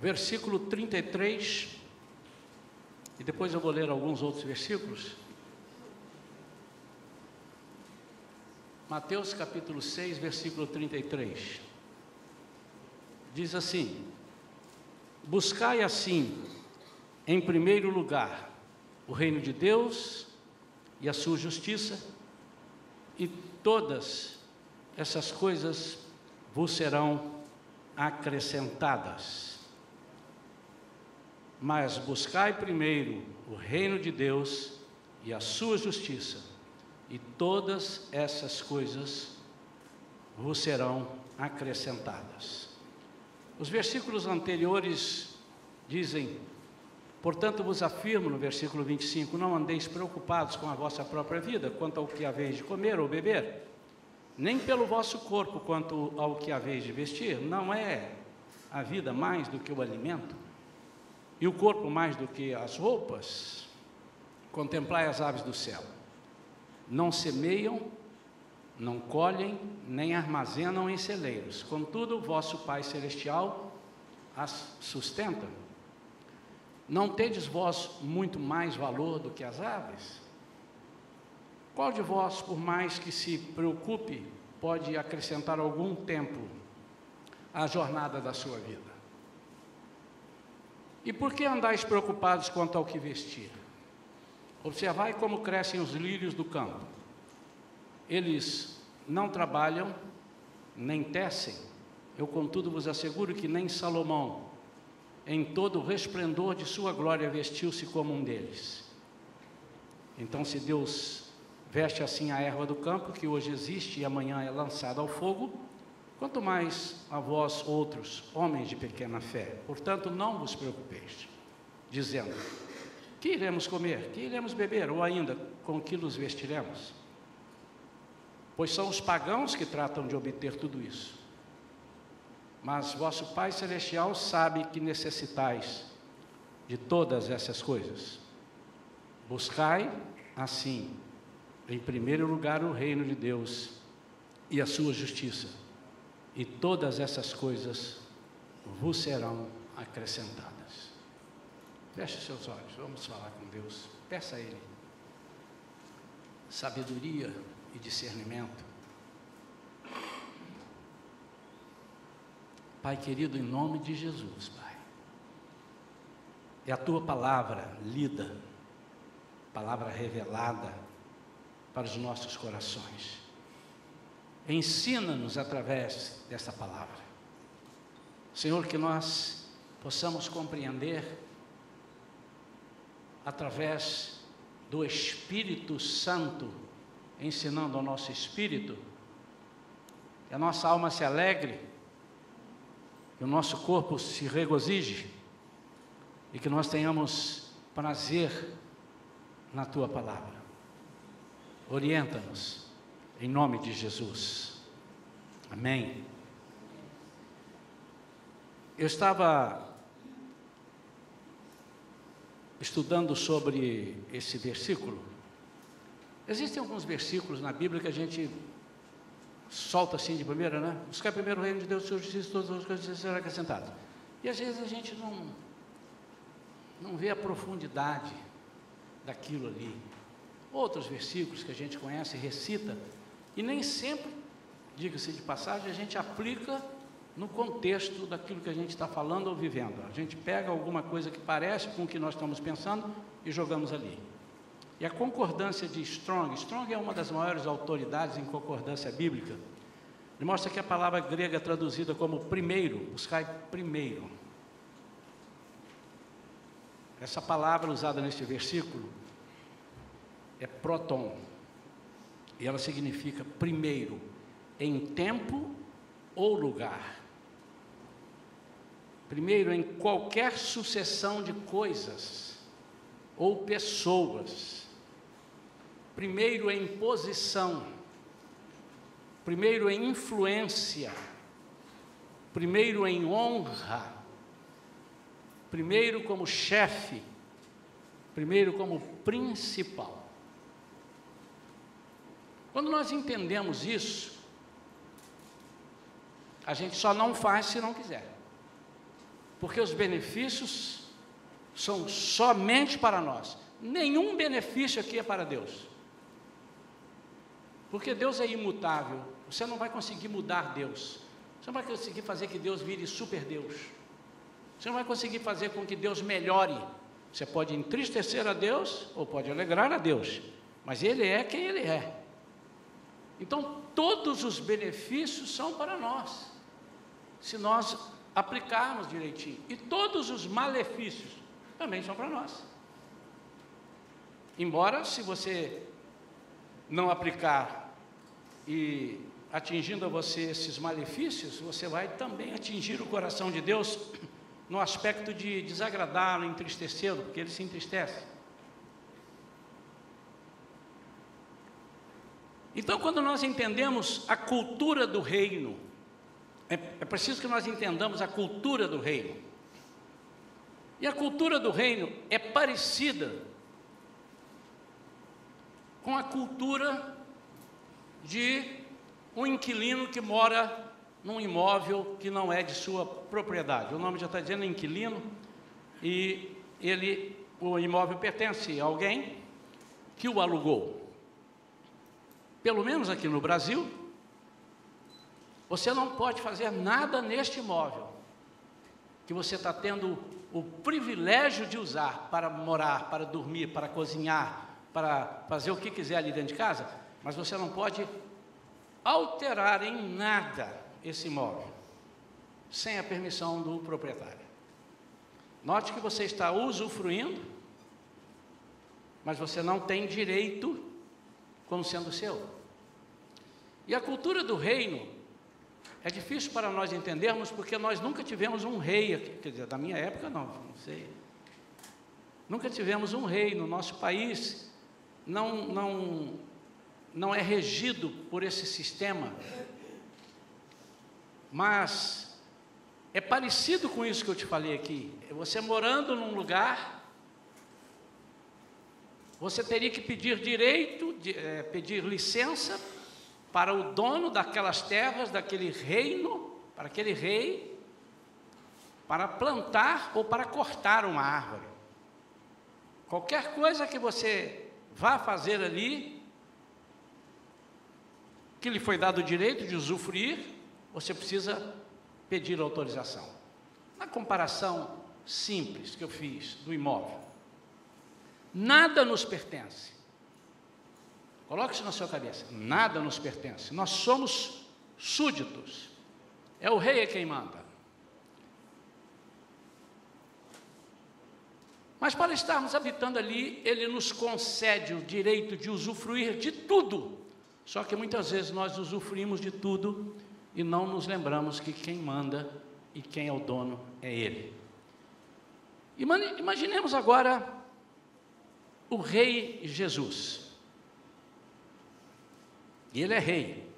versículo 33, e depois eu vou ler alguns outros versículos. Mateus capítulo 6, versículo 33, diz assim: buscai assim, em primeiro lugar, o reino de Deus e a sua justiça, e todas essas coisas vos serão acrescentadas. Mas buscai primeiro o reino de Deus e a sua justiça, e todas essas coisas vos serão acrescentadas. Os versículos anteriores dizem: portanto vos afirmo, no versículo 25, não andeis preocupados com a vossa própria vida, quanto ao que haveis de comer ou beber, nem pelo vosso corpo, quanto ao que haveis de vestir. Não é a vida mais do que o alimento, e o corpo mais do que as roupas? Contemplai as aves do céu, não semeiam, não colhem, nem armazenam em celeiros, contudo o vosso Pai Celestial as sustenta. Não tendes vós muito mais valor do que as aves? Qual de vós, por mais que se preocupe, pode acrescentar algum tempo à jornada da sua vida? E por que andais preocupados quanto ao que vestir? Observai como crescem os lírios do campo. Eles não trabalham, nem tecem. Eu, contudo, vos asseguro que nem Salomão, em todo o resplendor de sua glória, vestiu-se como um deles. Então, se Deus veste assim a erva do campo, que hoje existe e amanhã é lançada ao fogo, quanto mais a vós outros, homens de pequena fé. Portanto, não vos preocupeis, dizendo: que iremos comer, que iremos beber, ou ainda, com que nos vestiremos? Pois são os pagãos que tratam de obter tudo isso. Mas vosso Pai Celestial sabe que necessitais de todas essas coisas. Buscai, assim, em primeiro lugar o reino de Deus e a sua justiça, e todas essas coisas vos serão acrescentadas. Feche seus olhos, vamos falar com Deus. Peça a Ele sabedoria e discernimento. Pai querido, em nome de Jesus, Pai, é a Tua palavra lida, palavra revelada para os nossos corações. Ensina-nos através dessa palavra, Senhor, que nós possamos compreender através do Espírito Santo, ensinando ao nosso espírito, que a nossa alma se alegre, que o nosso corpo se regozije e que nós tenhamos prazer na Tua palavra. Orienta-nos, em nome de Jesus. Amém. Eu estava estudando sobre esse versículo. Existem alguns versículos na Bíblia que a gente solta assim de primeira, né? Buscar primeiro o reino de Deus, sua justiça, todas as coisas serão acrescentadas. E às vezes a gente não vê a profundidade daquilo ali. Outros versículos que a gente conhece, recita, e nem sempre, diga-se de passagem, a gente aplica no contexto daquilo que a gente está falando ou vivendo. A gente pega alguma coisa que parece com o que nós estamos pensando e jogamos ali. E a concordância de Strong é uma das maiores autoridades em concordância bíblica. Ele mostra que a palavra grega traduzida como primeiro, buscai primeiro. Essa palavra usada neste versículo é proton, e ela significa primeiro, em tempo ou lugar. Primeiro, em qualquer sucessão de coisas ou pessoas. Primeiro, em posição. Primeiro, em influência. Primeiro, em honra. Primeiro, como chefe. Primeiro, como principal. Quando nós entendemos isso, a gente só não faz se não quiser. porque os benefícios são somente para nós. Nenhum benefício aqui é para Deus, porque Deus é imutável. Você não vai conseguir mudar Deus, você não vai conseguir fazer que Deus vire super Deus, você não vai conseguir fazer com que Deus melhore. Você pode entristecer a Deus ou pode alegrar a Deus, mas Ele é quem Ele é. Então todos os benefícios são para nós, se nós aplicarmos direitinho, e todos os malefícios também são para nós. Embora, se você não aplicar e atingindo a você esses malefícios, você vai também atingir o coração de Deus no aspecto de desagradá-lo, entristecê-lo, porque Ele se entristece. Então, quando nós entendemos a cultura do reino, é preciso que nós entendamos a cultura do reino. E a cultura do reino é parecida com a cultura de um inquilino que mora num imóvel que não é de sua propriedade. O nome já está dizendo inquilino, e o imóvel pertence a alguém que o alugou. Pelo menos aqui no Brasil, você não pode fazer nada neste imóvel que você está tendo o privilégio de usar para morar, para dormir, para cozinhar, para fazer o que quiser ali dentro de casa, mas você não pode alterar em nada esse imóvel sem a permissão do proprietário. Note que você está usufruindo, mas você não tem direito como sendo seu. E a cultura do reino é difícil para nós entendermos, porque nós nunca tivemos um rei aqui. Quer dizer, da minha época não sei. Nunca tivemos um rei no nosso país. Não é regido por esse sistema, mas é parecido com isso que eu te falei aqui. Você morando num lugar, você teria que pedir pedir licença para o dono daquelas terras, daquele reino, para aquele rei, para plantar ou para cortar uma árvore. Qualquer coisa que você vá fazer ali, que lhe foi dado o direito de usufruir, você precisa pedir autorização. Na comparação simples que eu fiz do imóvel, nada nos pertence. Coloque isso na sua cabeça, nada nos pertence, nós somos súditos, é o rei quem manda. Mas para estarmos habitando ali, Ele nos concede o direito de usufruir de tudo, só que muitas vezes nós usufruímos de tudo e não nos lembramos que quem manda e quem é o dono é Ele. Imaginemos agora o rei Jesus. E Ele é rei.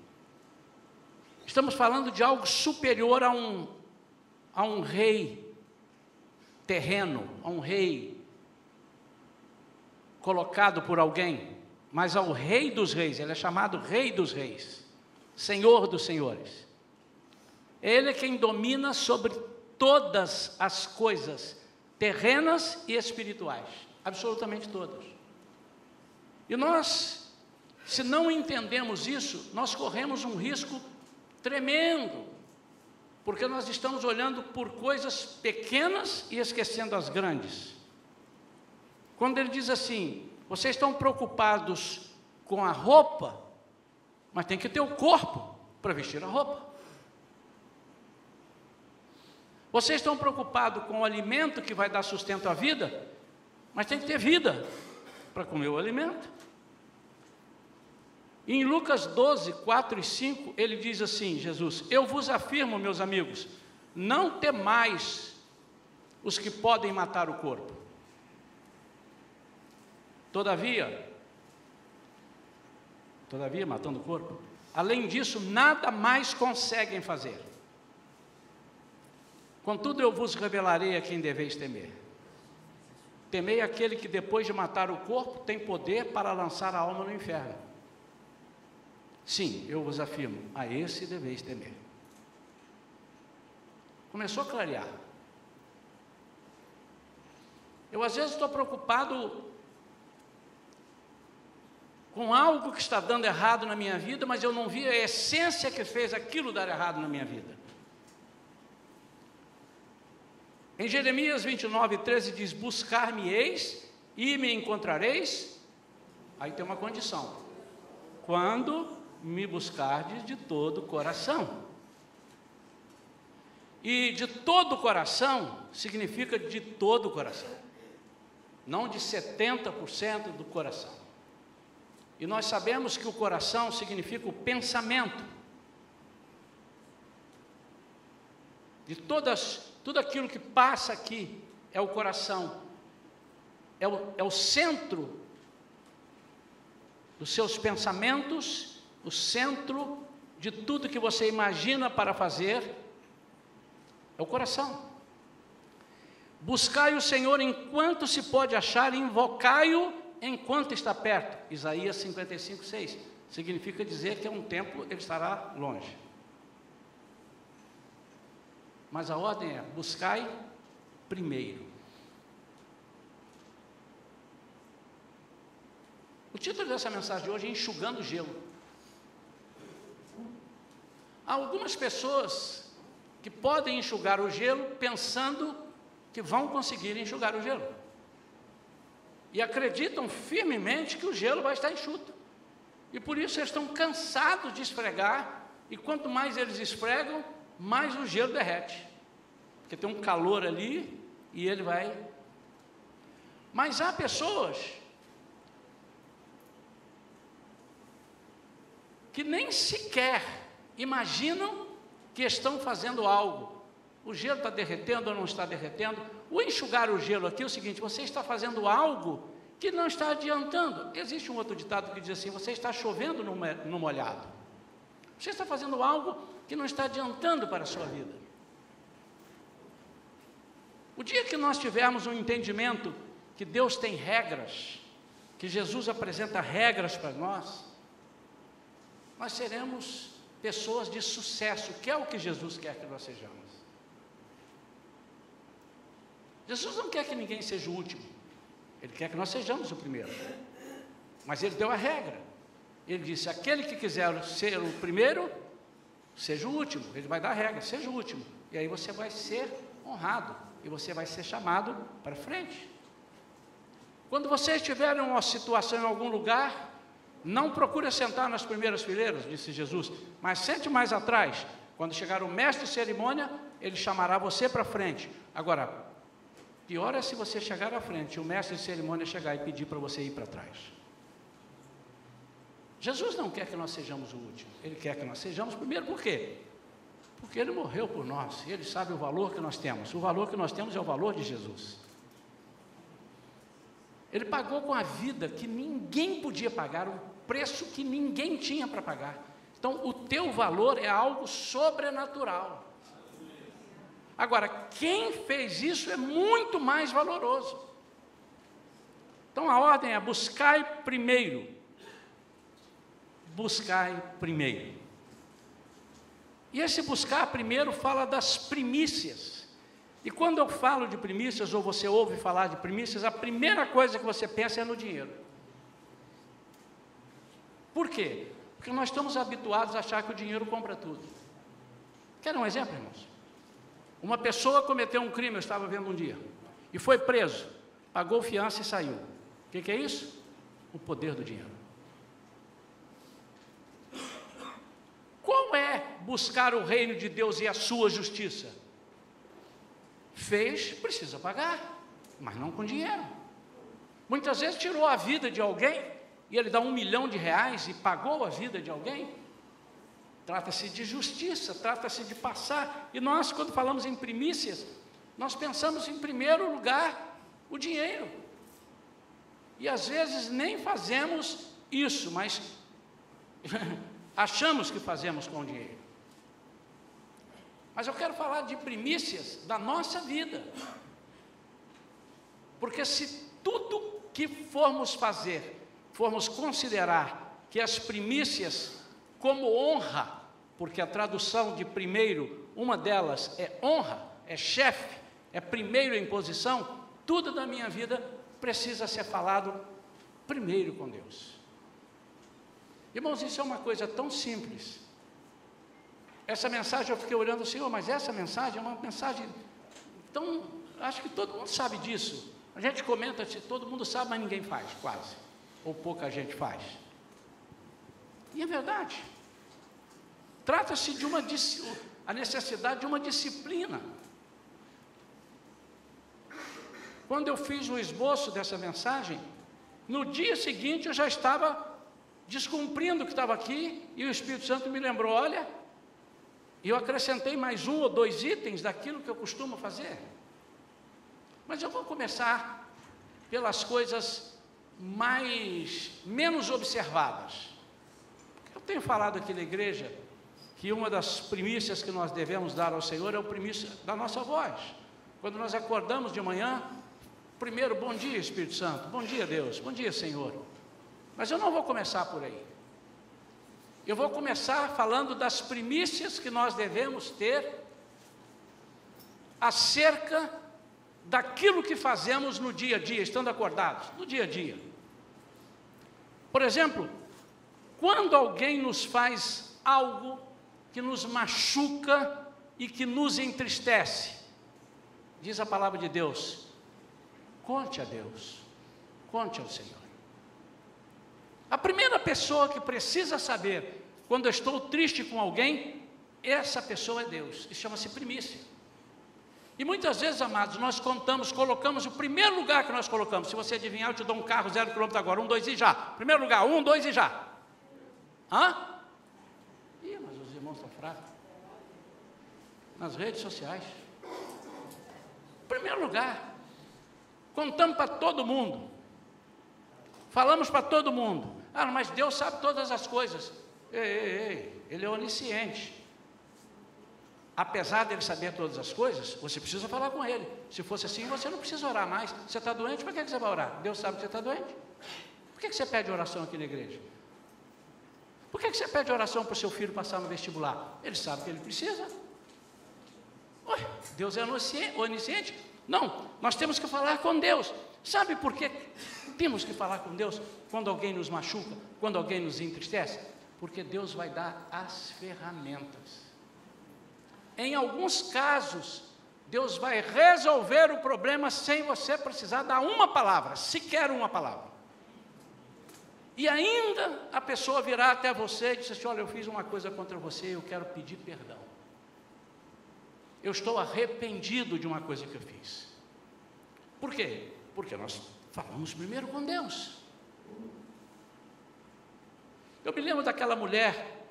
Estamos falando de algo superior a um rei terreno, a um rei colocado por alguém, mas ao Rei dos Reis. Ele é chamado Rei dos Reis, Senhor dos Senhores. Ele é quem domina sobre todas as coisas terrenas e espirituais, absolutamente todas. E nós, se não entendemos isso, nós corremos um risco tremendo, porque nós estamos olhando por coisas pequenas e esquecendo as grandes. Quando ele diz assim, vocês estão preocupados com a roupa, mas tem que ter o corpo para vestir a roupa. Vocês estão preocupados com o alimento que vai dar sustento à vida, mas tem que ter vida para comer o alimento. Em Lucas 12, 4 e 5, ele diz assim, Jesus: eu vos afirmo, meus amigos, não temais os que podem matar o corpo. Todavia, matando o corpo, além disso, nada mais conseguem fazer. Contudo, eu vos revelarei a quem deveis temer. Temei aquele que, depois de matar o corpo, tem poder para lançar a alma no inferno. Sim, eu vos afirmo, a esse deveis temer. Começou a clarear. Eu às vezes estou preocupado com algo que está dando errado na minha vida, mas eu não vi a essência que fez aquilo dar errado na minha vida. Em Jeremias 29:13 diz: buscar-me-eis e me encontrareis. Aí tem uma condição: quando me buscardes de todo o coração. E de todo o coração significa de todo o coração, não de 70% do coração. E nós sabemos que o coração significa o pensamento de tudo aquilo que passa aqui é o coração, é o centro dos seus pensamentos, o centro de tudo que você imagina para fazer, é o coração. Buscai o Senhor enquanto se pode achar, e invocai-o enquanto está perto. Isaías 55:6. Significa dizer que a um tempo ele estará longe. Mas a ordem é: buscai primeiro. O título dessa mensagem de hoje é Enxugando o Gelo. Há algumas pessoas que podem enxugar o gelo pensando que vão conseguir enxugar o gelo. E acreditam firmemente que o gelo vai estar enxuto. E por isso eles estão cansados de esfregar, e quanto mais eles esfregam, mais o gelo derrete. Porque tem um calor ali e ele vai... Mas há pessoas que nem sequer imaginam que estão fazendo algo. O gelo está derretendo ou não está derretendo? O enxugar o gelo aqui é o seguinte: você está fazendo algo que não está adiantando. Existe um outro ditado que diz assim: você está chovendo no molhado. Você está fazendo algo que não está adiantando para a sua vida. O dia que nós tivermos um entendimento que Deus tem regras, que Jesus apresenta regras para nós seremos pessoas de sucesso, que é o que Jesus quer que nós sejamos. Jesus não quer que ninguém seja o último, Ele quer que nós sejamos o primeiro. Mas Ele deu a regra. Ele disse: aquele que quiser ser o primeiro, seja o último. Ele vai dar a regra: seja o último. E aí você vai ser honrado, e você vai ser chamado para frente. Quando você estiver em uma situação em algum lugar, não procure sentar nas primeiras fileiras, disse Jesus, mas sente mais atrás. Quando chegar o mestre de cerimônia, ele chamará você para frente. Agora, pior é se você chegar à frente e o mestre de cerimônia chegar e pedir para você ir para trás. Jesus não quer que nós sejamos o último, Ele quer que nós sejamos o primeiro. Por quê? Porque Ele morreu por nós, e Ele sabe o valor que nós temos. O valor que nós temos é o valor de Jesus. Ele pagou com a vida que ninguém podia pagar, um preço que ninguém tinha para pagar. Então, o teu valor é algo sobrenatural. Agora, quem fez isso é muito mais valoroso. Então, a ordem é: buscai primeiro. Buscai primeiro. E esse buscar primeiro fala das primícias. E quando eu falo de primícias, ou você ouve falar de primícias, a primeira coisa que você pensa é no dinheiro. Por quê? Porque nós estamos habituados a achar que o dinheiro compra tudo. Quer um exemplo, irmãos? Uma pessoa cometeu um crime, eu estava vendo um dia, e foi preso, pagou fiança e saiu. O que é isso? O poder do dinheiro. Qual é buscar o reino de Deus e a sua justiça? Fez, precisa pagar, mas não com dinheiro. Muitas vezes tirou a vida de alguém, e ele dá R$1 milhão e pagou a vida de alguém. Trata-se de justiça, trata-se de passar. E nós, quando falamos em primícias, nós pensamos em primeiro lugar o dinheiro. E às vezes nem fazemos isso, mas achamos que fazemos com o dinheiro. Mas eu quero falar de primícias da nossa vida. Porque se tudo que formos fazer, formos considerar que as primícias como honra, porque a tradução de primeiro, uma delas é honra, é chefe, é primeiro em posição, tudo da minha vida precisa ser falado primeiro com Deus. Irmãos, isso é uma coisa tão simples. Essa mensagem eu fiquei olhando, Senhor, mas essa mensagem é uma mensagem tão... Acho que todo mundo sabe disso. A gente comenta, todo mundo sabe, mas ninguém faz, quase. Ou pouca gente faz. E é verdade. Trata-se de a necessidade de uma disciplina. Quando eu fiz o esboço dessa mensagem, no dia seguinte eu já estava descumprindo o que estava aqui, e o Espírito Santo me lembrou, olha, e eu acrescentei mais 1 ou 2 itens daquilo que eu costumo fazer. Mas eu vou começar pelas coisas menos observadas. Eu tenho falado aqui na igreja que uma das primícias que nós devemos dar ao Senhor é o primícia da nossa voz. Quando nós acordamos de manhã, primeiro, bom dia Espírito Santo, bom dia Deus, bom dia Senhor. Mas eu não vou começar por aí. Eu vou começar falando das primícias que nós devemos ter acerca daquilo que fazemos no dia a dia, estando acordados, no dia a dia. Por exemplo, quando alguém nos faz algo que nos machuca e que nos entristece, diz a palavra de Deus, conte a Deus, conte ao Senhor. A primeira pessoa que precisa saber quando eu estou triste com alguém, essa pessoa é Deus, e chama-se primícia. E muitas vezes, amados, nós colocamos o primeiro lugar que nós colocamos. Se você adivinhar, eu te dou um carro 0 km agora, 1, 2 e já. Primeiro lugar, 1, 2 e já. Hã? Ih, mas os irmãos estão fracos. Nas redes sociais. Primeiro lugar. Contamos para todo mundo. Falamos para todo mundo. Ah, mas Deus sabe todas as coisas. Ei, Ele é onisciente. Apesar dele saber todas as coisas, você precisa falar com ele. Se fosse assim, você não precisa orar mais. Você está doente, por que você vai orar? Deus sabe que você está doente. Por que você pede oração aqui na igreja? Por que você pede oração para o seu filho passar no vestibular? Ele sabe que ele precisa. Ué, Deus é onisciente? Não, nós temos que falar com Deus. Sabe por que temos que falar com Deus quando alguém nos machuca, quando alguém nos entristece? Porque Deus vai dar as ferramentas. Em alguns casos, Deus vai resolver o problema sem você precisar dar uma palavra, sequer uma palavra. E ainda a pessoa virá até você e diz assim, olha, eu fiz uma coisa contra você, eu quero pedir perdão. Eu estou arrependido de uma coisa que eu fiz. Por quê? Porque nós falamos primeiro com Deus. Eu me lembro daquela mulher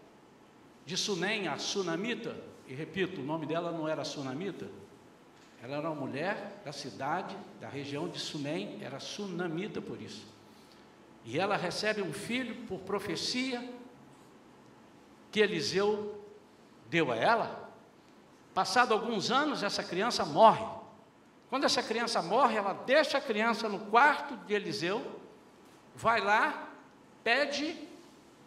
de Sunem, a Sunamita, e repito, o nome dela não era Sunamita, ela era uma mulher da cidade, da região de Sunem, era Sunamita por isso. E ela recebe um filho por profecia que Eliseu deu a ela. Passado alguns anos, essa criança morre. Quando essa criança morre, ela deixa a criança no quarto de Eliseu, vai lá, pede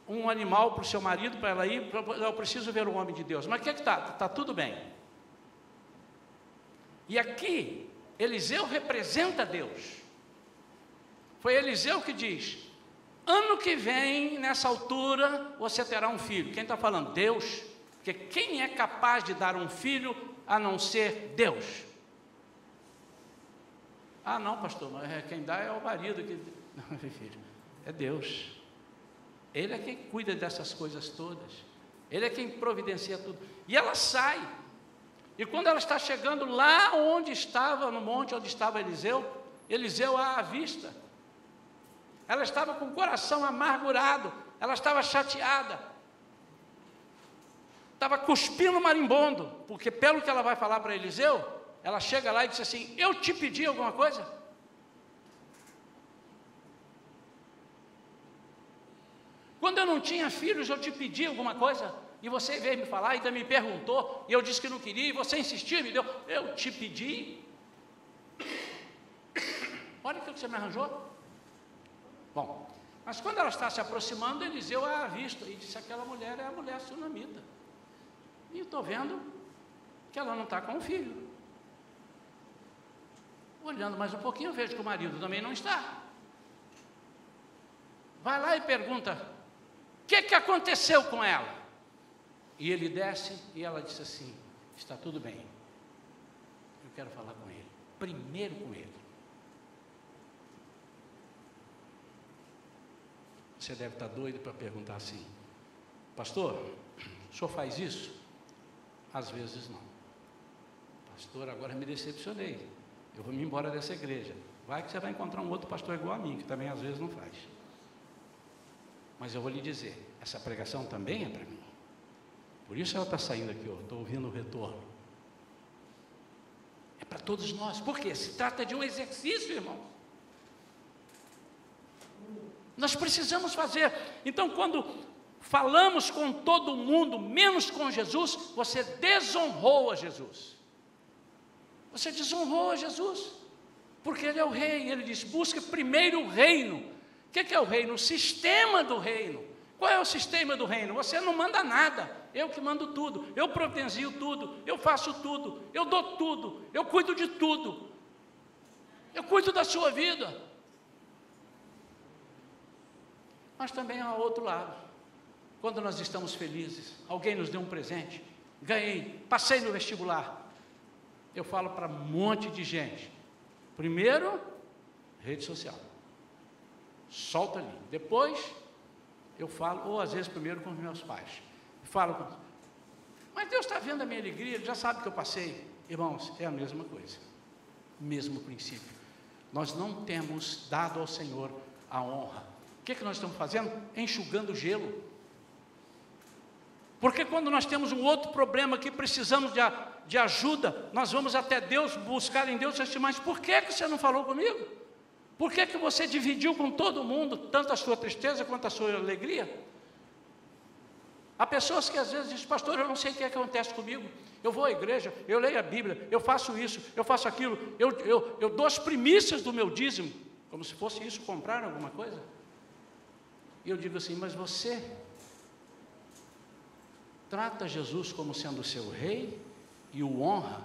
um animal para o seu marido, para ela ir, eu preciso ver o homem de Deus. Mas o que está? Está tudo bem. E aqui, Eliseu representa Deus. Foi Eliseu que diz, ano que vem, nessa altura, você terá um filho. Quem está falando? Deus. Porque quem é capaz de dar um filho a não ser Deus? Ah, não, pastor, mas quem dá é o marido. Não, meu filho, é Deus. Ele é quem cuida dessas coisas todas. Ele é quem providencia tudo. E ela sai. E quando ela está chegando lá onde estava, no monte onde estava Eliseu, Eliseu a avista. Ela estava com o coração amargurado. Ela estava chateada. Estava cuspindo marimbondo. Porque pelo que ela vai falar para Eliseu, ela chega lá e diz assim, eu te pedi alguma coisa? Quando eu não tinha filhos, eu te pedi alguma coisa, e você veio me falar, ainda me perguntou, e eu disse que não queria, e você insistiu, me deu, eu te pedi. Olha o que você me arranjou. Bom, mas quando ela está se aproximando, Eliseu a avista, e disse, aquela mulher é a mulher sunamita. E eu estou vendo que ela não está com o filho. Olhando mais um pouquinho, eu vejo que o marido também não está. Vai lá e pergunta: o que aconteceu com ela? E ele desce e ela disse assim: está tudo bem, eu quero falar com ele, primeiro com ele. Você deve estar doido para perguntar assim: pastor, o senhor faz isso? Às vezes não. Pastor, agora me decepcionei, eu vou me embora dessa igreja. Vai que você vai encontrar um outro pastor igual a mim, que também às vezes não faz. Mas eu vou lhe dizer, essa pregação também é para mim. Por isso ela está saindo aqui, estou ouvindo o retorno. É para todos nós. Por quê? Se trata de um exercício, irmão. Nós precisamos fazer. Então, quando falamos com todo mundo, menos com Jesus, você desonrou a Jesus. Você desonrou a Jesus. Porque Ele é o rei. Ele diz: busque primeiro o reino. O que é o reino? O sistema do reino. Qual é o sistema do reino? Você não manda nada. Eu que mando tudo. Eu providencio tudo. Eu faço tudo. Eu dou tudo. Eu cuido de tudo. Eu cuido da sua vida. Mas também há outro lado. Quando nós estamos felizes, alguém nos deu um presente, ganhei, passei no vestibular. Eu falo para um monte de gente. Primeiro, rede social. Solta ali. Depois, eu falo, ou às vezes primeiro com os meus pais. Falo, mas Deus está vendo a minha alegria, Ele já sabe que eu passei. Irmãos, é a mesma coisa. Mesmo princípio. Nós não temos dado ao Senhor a honra. O que nós estamos fazendo? Enxugando gelo. Porque quando nós temos um outro problema que precisamos de ajuda, nós vamos até Deus, buscar em Deus, mas por que você não falou comigo? Por que você dividiu com todo mundo, tanto a sua tristeza quanto a sua alegria? Há pessoas que às vezes dizem: pastor, eu não sei o que acontece comigo. Eu vou à igreja, eu leio a Bíblia, eu faço isso, eu faço aquilo, eu dou as primícias do meu dízimo, como se fosse isso comprar alguma coisa. E eu digo assim: mas você trata Jesus como sendo o seu rei e o honra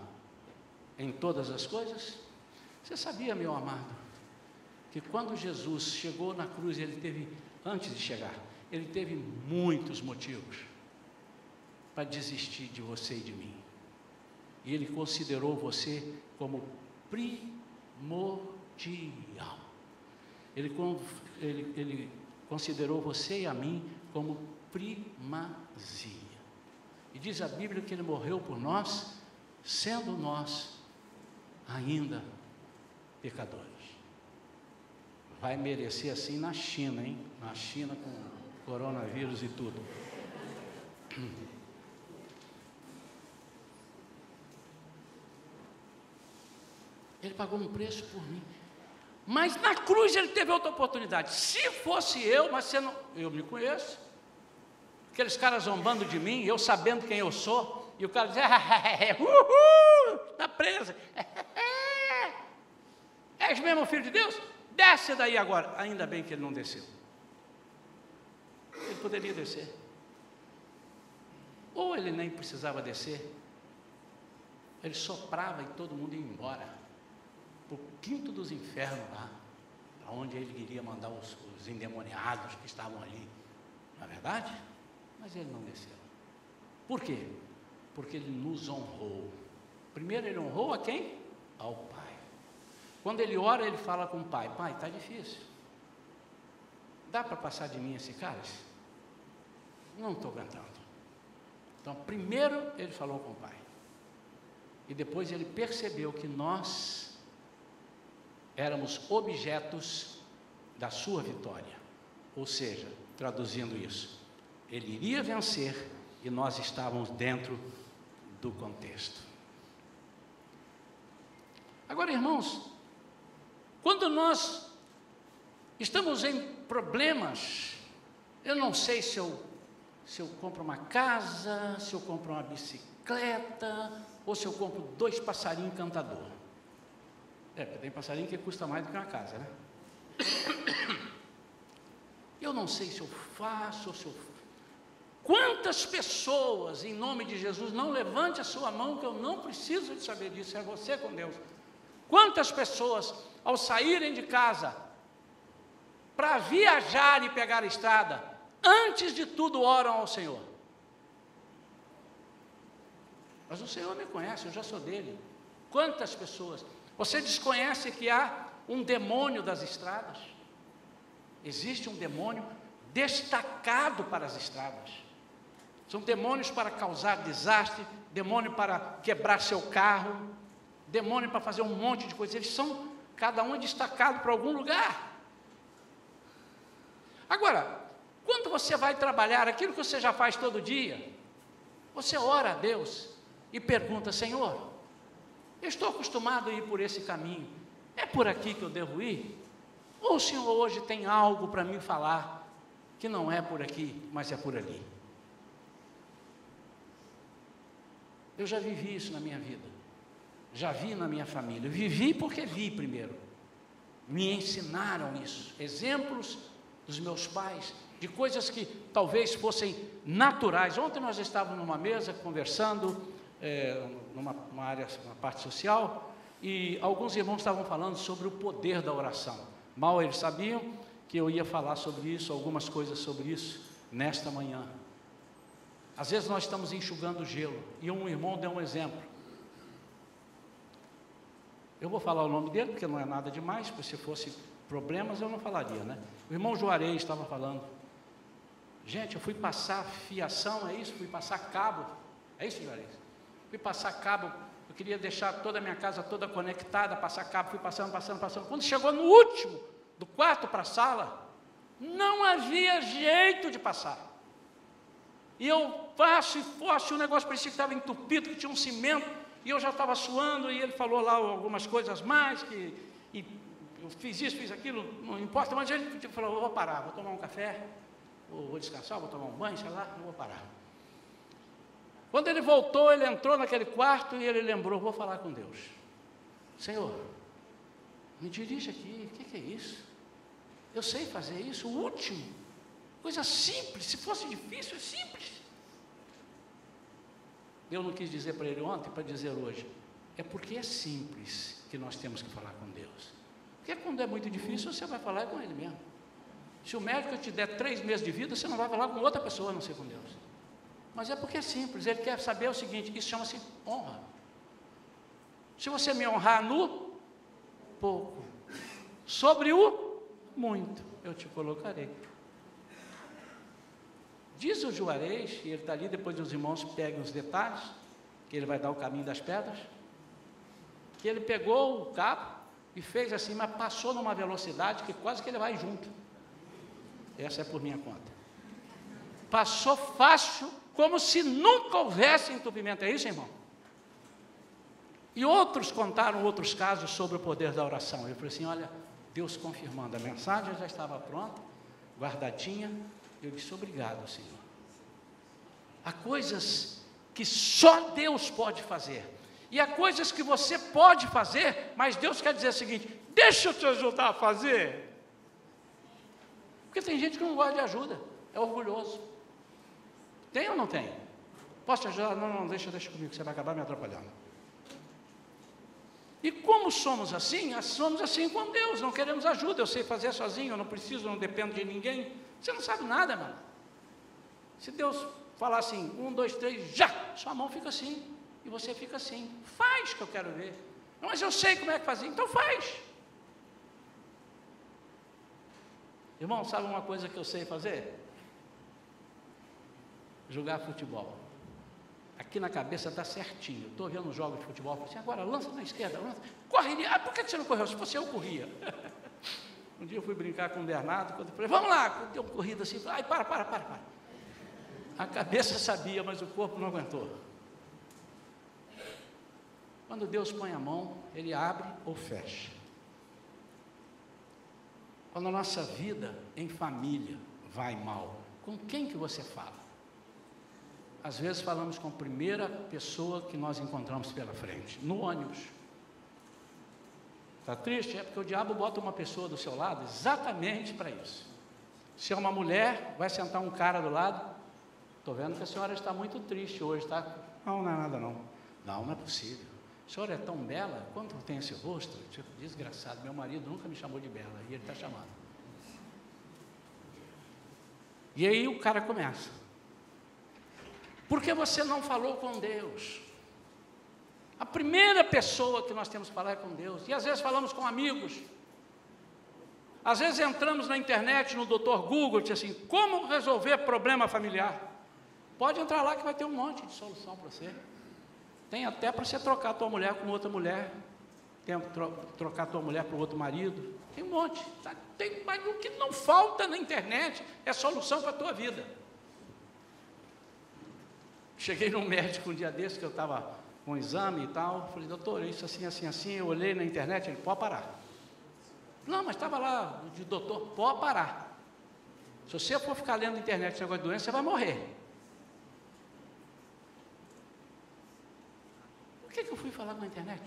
em todas as coisas? Você sabia, meu amado, que quando Jesus chegou na cruz, ele teve, antes de chegar, ele teve muitos motivos para desistir de você e de mim. E ele considerou você como primordial. Ele considerou você e a mim como primazia. E diz a Bíblia que Ele morreu por nós, sendo nós ainda pecadores. Vai merecer assim na China, hein? Na China com coronavírus e tudo. Ele pagou um preço por mim. Mas na cruz ele teve outra oportunidade. Se fosse eu, mas você não, eu me conheço. Aqueles caras zombando de mim, eu sabendo quem eu sou, e o cara diz: está preso. És mesmo filho de Deus? Desce daí agora. Ainda bem que ele não desceu. Ele poderia descer. Ou ele nem precisava descer. Ele soprava e todo mundo ia embora. Para o quinto dos infernos lá, para onde ele iria mandar os endemoniados que estavam ali. Não é verdade? Mas ele não desceu. Por quê? Porque ele nos honrou. Primeiro ele honrou a quem? Ao Pai. Quando ele ora, ele fala com o Pai: Pai, está difícil. Dá para passar de mim esse cálice? Não estou aguentando. Então, primeiro ele falou com o Pai. E depois ele percebeu que nós éramos objetos da sua vitória. Ou seja, traduzindo isso, ele iria vencer e nós estávamos dentro do contexto. Agora, irmãos, quando nós estamos em problemas, eu não sei se eu compro uma casa, se eu compro uma bicicleta, ou se eu compro 2 passarinhos encantador. Porque tem passarinho que custa mais do que uma casa, né? Eu não sei se eu faço, ou se eu... Quantas pessoas, em nome de Jesus, não levante a sua mão, que eu não preciso de saber disso, é você com Deus. Quantas pessoas, ao saírem de casa, para viajar e pegar a estrada, antes de tudo oram ao Senhor? Mas o Senhor me conhece, eu já sou dele. Quantas pessoas? Você desconhece que há um demônio das estradas? Existe um demônio destacado para as estradas. São demônios para causar desastre, demônio para quebrar seu carro, demônio para fazer um monte de coisas. Eles são, cada um destacado para algum lugar. Agora, quando você vai trabalhar aquilo que você já faz todo dia, você ora a Deus e pergunta: Senhor, eu estou acostumado a ir por esse caminho, é por aqui que eu devo ir? Ou o Senhor hoje tem algo para me falar que não é por aqui, mas é por ali? Eu já vivi isso na minha vida, já vi na minha família. Eu vivi porque vi primeiro, me ensinaram isso, exemplos dos meus pais, de coisas que talvez fossem naturais. Ontem nós estávamos numa mesa conversando, numa parte social, e alguns irmãos estavam falando sobre o poder da oração. Mal eles sabiam que eu ia falar sobre isso, algumas coisas sobre isso, nesta manhã. Às vezes nós estamos enxugando gelo, e um irmão deu um exemplo. Eu vou falar o nome dele, porque não é nada demais, porque se fosse problemas eu não falaria, né? O irmão Juarez estava falando: gente, eu fui passar fiação, é isso? Fui passar cabo, é isso, Juarez? Fui passar cabo, eu queria deixar toda a minha casa toda conectada, passar cabo, fui passando. Quando chegou no último, do quarto para a sala, não havia jeito de passar. E eu faço e forço, o negócio parecia que estava entupido, que tinha um cimento, e eu já estava suando, e ele falou lá algumas coisas mais, e eu fiz isso, fiz aquilo, não importa, mas ele falou: eu vou parar, vou tomar um café, vou descansar, vou tomar um banho, sei lá, eu vou parar. Quando ele voltou, ele entrou naquele quarto e ele lembrou: vou falar com Deus. Senhor, me dirige aqui, o que é isso? Eu sei fazer isso, o último, coisa simples, se fosse difícil, é simples. Eu não quis dizer para ele ontem, para dizer hoje, é porque é simples que nós temos que falar com Deus. Porque quando é muito difícil, você vai falar com Ele mesmo. Se o médico te der 3 meses de vida, você não vai falar com outra pessoa, a não ser com Deus. Mas é porque é simples. Ele quer saber o seguinte: isso chama-se honra. Se você me honrar no pouco, sobre o muito, eu te colocarei. Diz o Juarez, e ele está ali, depois os irmãos peguem os detalhes, que ele vai dar o caminho das pedras, que ele pegou o cabo e fez assim, mas passou numa velocidade que quase que ele vai junto. Essa é por minha conta. Passou fácil, como se nunca houvesse entupimento. É isso, irmão? E outros contaram outros casos sobre o poder da oração. Eu falei assim: olha, Deus confirmando, a mensagem já estava pronta, guardadinha. Eu disse: obrigado, Senhor. Há coisas que só Deus pode fazer. E há coisas que você pode fazer, mas Deus quer dizer o seguinte: deixa eu te ajudar a fazer. Porque tem gente que não gosta de ajuda, é orgulhoso. Tem ou não tem? Posso te ajudar? Não, deixa comigo, que você vai acabar me atrapalhando. E como somos assim com Deus, não queremos ajuda. Eu sei fazer sozinho, eu não preciso, não dependo de ninguém. Você não sabe nada, mano. Se Deus falar assim, 1, 2, 3, já, sua mão fica assim, e você fica assim. Faz que eu quero ver. Não, mas eu sei como é que fazer, então faz. Irmão, sabe uma coisa que eu sei fazer? Jogar futebol. Aqui na cabeça está certinho. Estou vendo os jogos de futebol, assim, agora lança na esquerda, lança. Corre ali. Ah, por que você não correu? Se fosse eu, corria. Um dia eu fui brincar com o Bernardo, quando eu falei: vamos lá, deu uma corrida assim, ai, para. A cabeça sabia, mas o corpo não aguentou. Quando Deus põe a mão, Ele abre ou fecha. Quando a nossa vida em família vai mal, com quem que você fala? Às vezes falamos com a primeira pessoa que nós encontramos pela frente, no ônibus. Está triste? É porque o diabo bota uma pessoa do seu lado exatamente para isso. Se é uma mulher, vai sentar um cara do lado. Estou vendo que a senhora está muito triste hoje, tá? Não é nada não. Não é possível. A senhora é tão bela, quanto tem esse rosto? Tipo, desgraçado, meu marido nunca me chamou de bela, e ele está chamando. E aí o cara começa. Por que você não falou com Deus? A primeira pessoa que nós temos que falar é com Deus. E às vezes falamos com amigos. Às vezes entramos na internet, no Dr. Google, diz assim, como resolver problema familiar? Pode entrar lá que vai ter um monte de solução para você. Tem até para você trocar a tua mulher com outra mulher. Tem trocar a tua mulher por outro marido. Tem um monte. Mas o que não falta na internet é solução para a tua vida. Cheguei num médico um dia desse, que eu estava com um exame e tal. Falei, doutor, isso assim, assim, assim. Eu olhei na internet, ele, pode parar. Não, mas estava lá, de doutor, pode parar. Se você for ficar lendo na internet esse negócio de doença, você vai morrer. Por que eu fui falar na internet?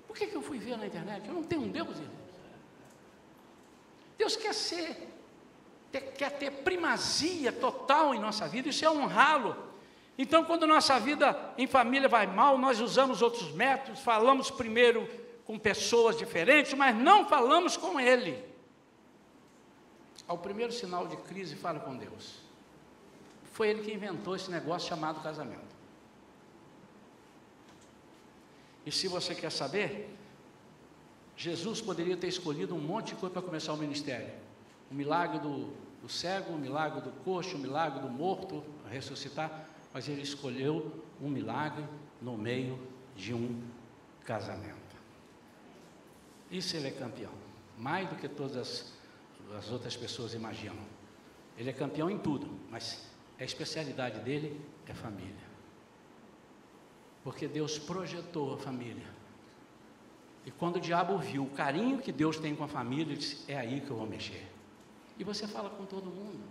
Por que eu fui ver na internet? Eu não tenho um Deus, irmãos. Deus quer ter primazia total em nossa vida, isso é honrá-lo. Então, quando nossa vida em família vai mal, nós usamos outros métodos, falamos primeiro com pessoas diferentes, mas não falamos com Ele. Ao primeiro sinal de crise, fala com Deus. Foi Ele que inventou esse negócio chamado casamento. E se você quer saber, Jesus poderia ter escolhido um monte de coisa para começar o ministério. O milagre do cego, o milagre do coxo, o milagre do morto, ressuscitar, mas Ele escolheu um milagre no meio de um casamento. Isso Ele é campeão, mais do que todas as outras pessoas imaginam. Ele é campeão em tudo, mas a especialidade dele é família. Porque Deus projetou a família. E quando o diabo viu o carinho que Deus tem com a família, ele disse, é aí que eu vou mexer. E você fala com todo mundo.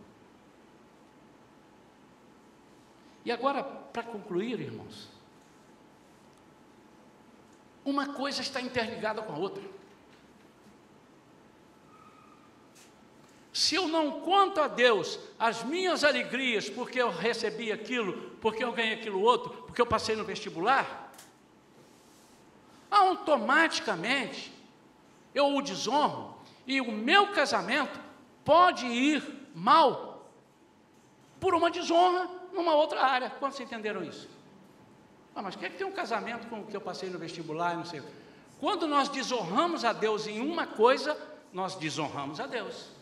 E agora, para concluir, irmãos, uma coisa está interligada com a outra. Se eu não conto a Deus as minhas alegrias, porque eu recebi aquilo, porque eu ganhei aquilo outro, porque eu passei no vestibular, automaticamente eu o desonro, e o meu casamento pode ir mal, por uma desonra numa outra área. Quantos entenderam isso? Mas o que é que tem um casamento com o que eu passei no vestibular, não sei. Quando nós desonramos a Deus em uma coisa, nós desonramos a Deus.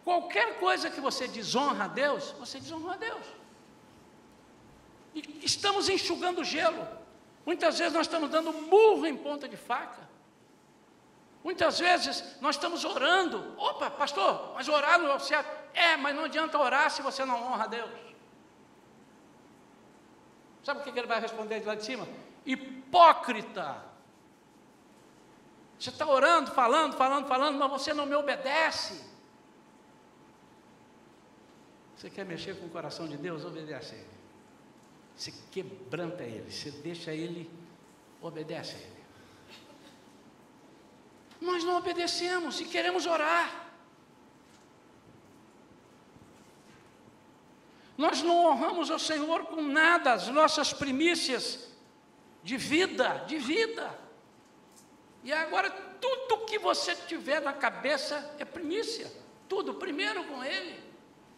Qualquer coisa que você desonra a Deus, você desonra a Deus. E estamos enxugando gelo. Muitas vezes nós estamos dando murro em ponta de faca. Muitas vezes nós estamos orando. Opa, pastor, mas orar não é o certo. Mas não adianta orar se você não honra a Deus. Sabe o que ele vai responder de lá de cima? Hipócrita. Você está orando, falando, mas você não me obedece. Você quer mexer com o coração de Deus? Obedece a Ele. Você quebranta Ele, você deixa Ele, obedece a Ele. Nós não obedecemos e queremos orar. Nós não honramos ao Senhor com nada, as nossas primícias de vida. E agora, tudo que você tiver na cabeça é primícia. Tudo, primeiro com Ele.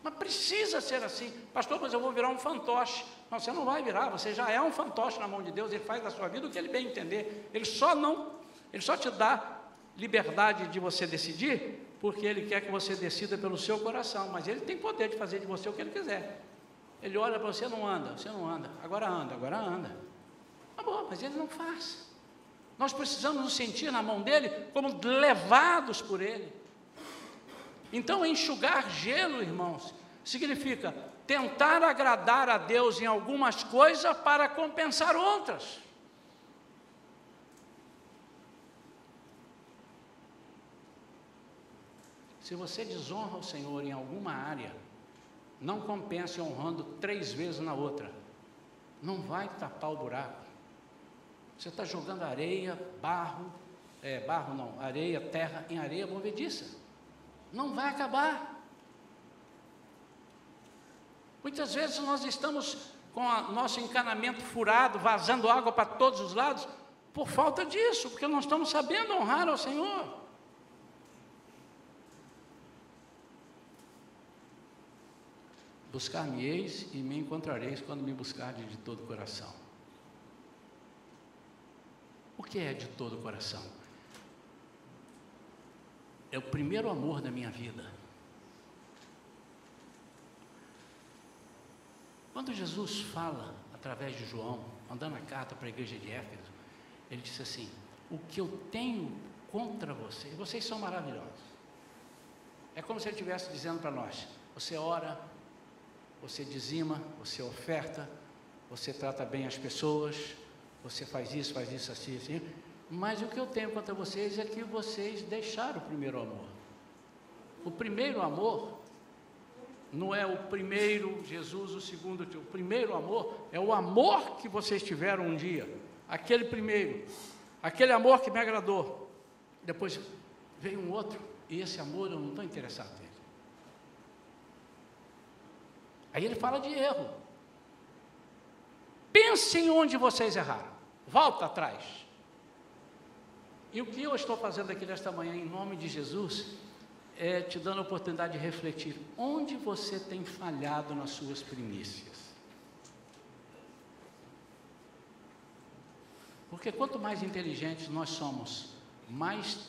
Mas precisa ser assim. Pastor, mas eu vou virar um fantoche. Não, você não vai virar, você já é um fantoche na mão de Deus. Ele faz da sua vida o que Ele bem entender. Ele só te dá liberdade de você decidir, porque Ele quer que você decida pelo seu coração. Mas Ele tem poder de fazer de você o que Ele quiser. Ele olha para você, você não anda. Agora anda. Tá bom, mas Ele não faz. Nós precisamos nos sentir na mão dEle como levados por Ele. Então, enxugar gelo, irmãos, significa tentar agradar a Deus em algumas coisas para compensar outras. Se você desonra o Senhor em alguma área, não compense honrando 3 vezes na outra. Não vai tapar o buraco. Você está jogando areia, areia, terra em areia movediça. Não vai acabar. Muitas vezes nós estamos com o nosso encanamento furado, vazando água para todos os lados, por falta disso, porque não estamos sabendo honrar ao Senhor. Buscar-me-eis e me encontrareis quando me buscardes de todo o coração. O que é de todo o coração? É o primeiro amor da minha vida. Quando Jesus fala, através de João, mandando a carta para a igreja de Éfeso, ele disse assim: o que eu tenho contra vocês, vocês são maravilhosos. É como se ele estivesse dizendo para nós: você ora, você dizima, você oferta, você trata bem as pessoas, você faz isso, assim, assim. Mas o que eu tenho contra vocês é que vocês deixaram o primeiro amor. O primeiro amor não é o primeiro Jesus, o segundo. O primeiro amor é o amor que vocês tiveram um dia. Aquele primeiro, aquele amor que me agradou. Depois veio um outro, e esse amor eu não estou interessado nele. Aí ele fala de erro. Pensem onde vocês erraram. Volta atrás. E o que eu estou fazendo aqui nesta manhã, em nome de Jesus, é te dando a oportunidade de refletir. Onde você tem falhado nas suas primícias? Porque quanto mais inteligentes nós somos, mais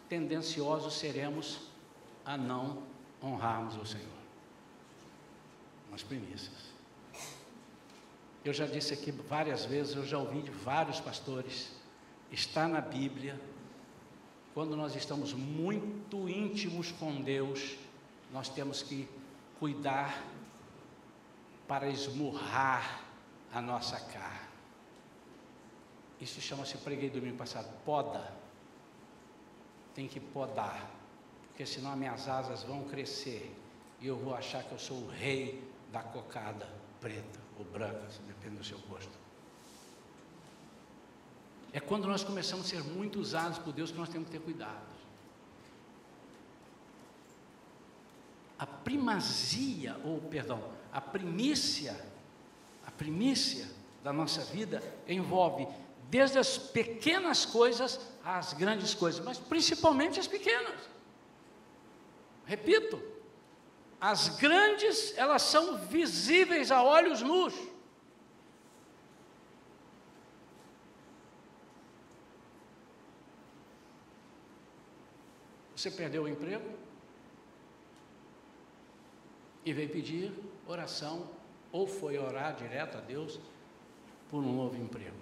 tendenciosos seremos a não honrarmos o Senhor. Nas primícias. Eu já disse aqui várias vezes, eu já ouvi de vários pastores, está na Bíblia, quando nós estamos muito íntimos com Deus, nós temos que cuidar para esmurrar a nossa carne. Isso chama-se, preguei domingo passado, poda. Tem que podar, porque senão as minhas asas vão crescer e eu vou achar que eu sou o rei da cocada preta ou branca, depende do seu gosto. É quando nós começamos a ser muito usados por Deus que nós temos que ter cuidado. A primazia, a primícia da nossa vida envolve desde as pequenas coisas às grandes coisas, mas principalmente as pequenas. Repito, as grandes, elas são visíveis a olhos nus. Você perdeu o emprego e veio pedir oração, ou foi orar direto a Deus por um novo emprego.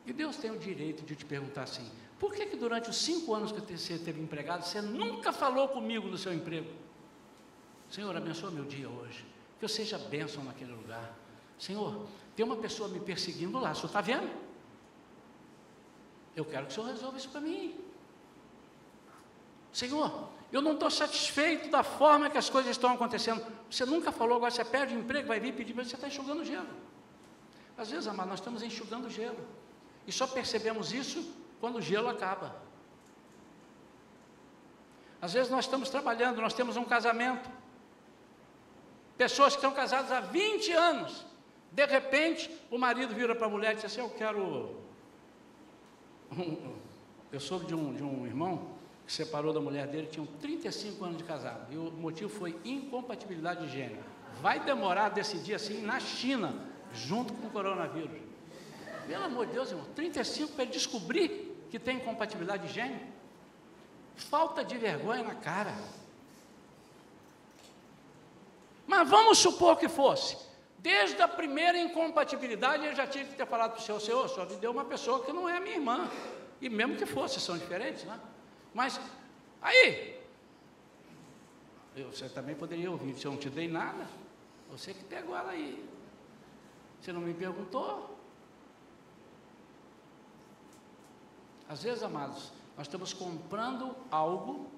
E Deus tem o direito de te perguntar assim: por que durante os 5 anos que você teve empregado, você nunca falou comigo no seu emprego? Senhor, abençoa meu dia hoje, que eu seja bênção naquele lugar. Senhor, tem uma pessoa me perseguindo lá, o senhor está vendo? Eu quero que o senhor resolva isso para mim. Senhor, eu não estou satisfeito da forma que as coisas estão acontecendo. Você nunca falou, agora você perde o emprego, vai vir pedir, mas você está enxugando gelo. Às vezes, amado, nós estamos enxugando gelo, e só percebemos isso quando o gelo acaba. Às vezes nós estamos trabalhando, nós temos um casamento, pessoas que estão casadas há 20 anos, de repente o marido vira para a mulher e diz assim: eu soube de um irmão que separou da mulher dele, tinham 35 anos de casado, e o motivo foi incompatibilidade de gênero. Vai demorar a decidir assim na China, junto com o coronavírus. Pelo amor de Deus, irmão, 35 para ele descobrir que tem incompatibilidade de gênero? Falta de vergonha na cara. Mas vamos supor que fosse, desde a primeira incompatibilidade, ele já tinha que ter falado para o Senhor: Senhor, só me deu uma pessoa que não é minha irmã, e mesmo que fosse, são diferentes, né? Mas, aí, você também poderia ouvir: se eu não te dei nada, você que pegou ela aí, você não me perguntou. Às vezes, amados, nós estamos comprando algo